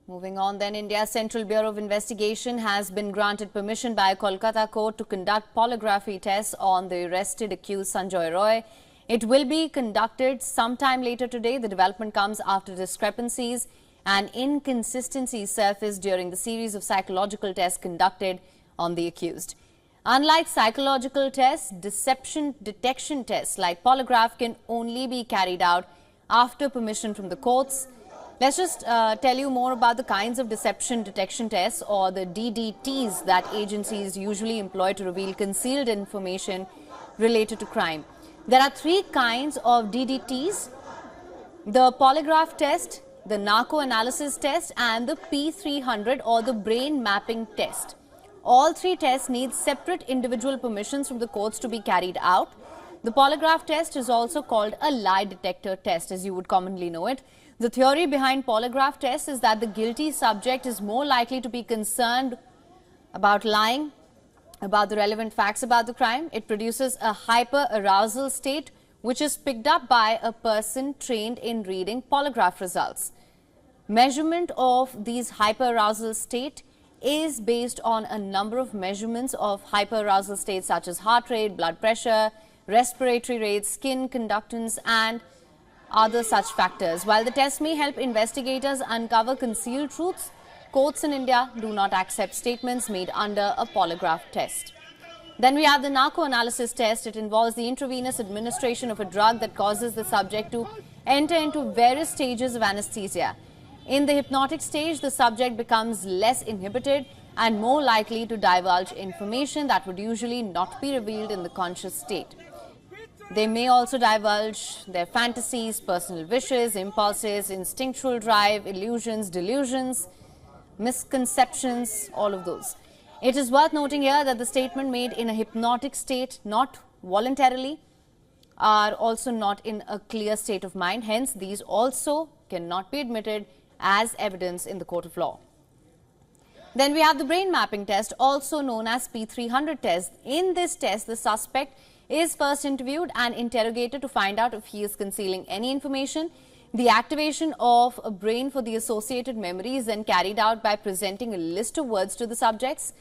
Moving on then, India's Central Bureau of Investigation has been granted permission by Kolkata Court to conduct polygraphy tests on the arrested accused Sanjoy Roy. It will be conducted sometime later today. The development comes after discrepancies and inconsistencies surfaced during the series of psychological tests conducted on the accused. Unlike psychological tests, deception detection tests like polygraph can only be carried out after permission from the courts. Let's just tell you more about the kinds of deception detection tests, or the DDTs, that agencies usually employ to reveal concealed information related to crime. There are three kinds of DDTs: the polygraph test, the narco analysis test, and the P300 or the brain mapping test. All three tests need separate individual permissions from the courts to be carried out. The polygraph test is also called a lie detector test, as you would commonly know it. The theory behind polygraph tests is that the guilty subject is more likely to be concerned about lying about the relevant facts about the crime. It produces a hyper-arousal state which is picked up by a person trained in reading polygraph results. Measurement of these hyper-arousal state is based on a number of measurements of hyper-arousal states such as heart rate, blood pressure, respiratory rates, skin conductance, and other such factors. While the test may help investigators uncover concealed truths, courts in India do not accept statements made under a polygraph test. Then we have the narco analysis test. It involves the intravenous administration of a drug that causes the subject to enter into various stages of anesthesia. In the hypnotic stage, the subject becomes less inhibited and more likely to divulge information that would usually not be revealed in the conscious state. They may also divulge their fantasies, personal wishes, impulses, instinctual drive, illusions, delusions, misconceptions, all of those. It is worth noting here that the statement made in a hypnotic state, not voluntarily, are also not in a clear state of mind. Hence, these also cannot be admitted as evidence in the court of law. Then we have the brain mapping test, also known as P300 test. In this test, the suspect is first interviewed and interrogated to find out if he is concealing any information. The activation of a brain for the associated memory is then carried out by presenting a list of words to the subjects.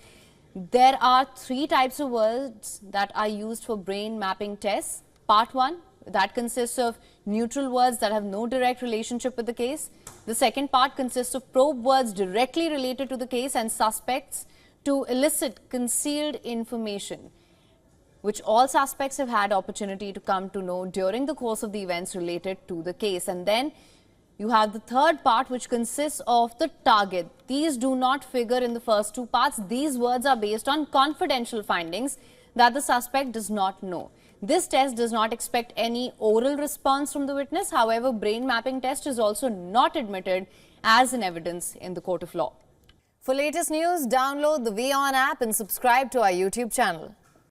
There are three types of words that are used for brain mapping tests. Part 1, that consists of neutral words that have no direct relationship with the case. The second part consists of probe words directly related to the case and suspects to elicit concealed information, which all suspects have had opportunity to come to know during the course of the events related to the case. And then you have the third part, which consists of the target. These do not figure in the first two parts. These words are based on confidential findings that the suspect does not know. This test does not expect any oral response from the witness. However, brain mapping test is also not admitted as an evidence in the court of law. For latest news, download the WION app and subscribe to our YouTube channel.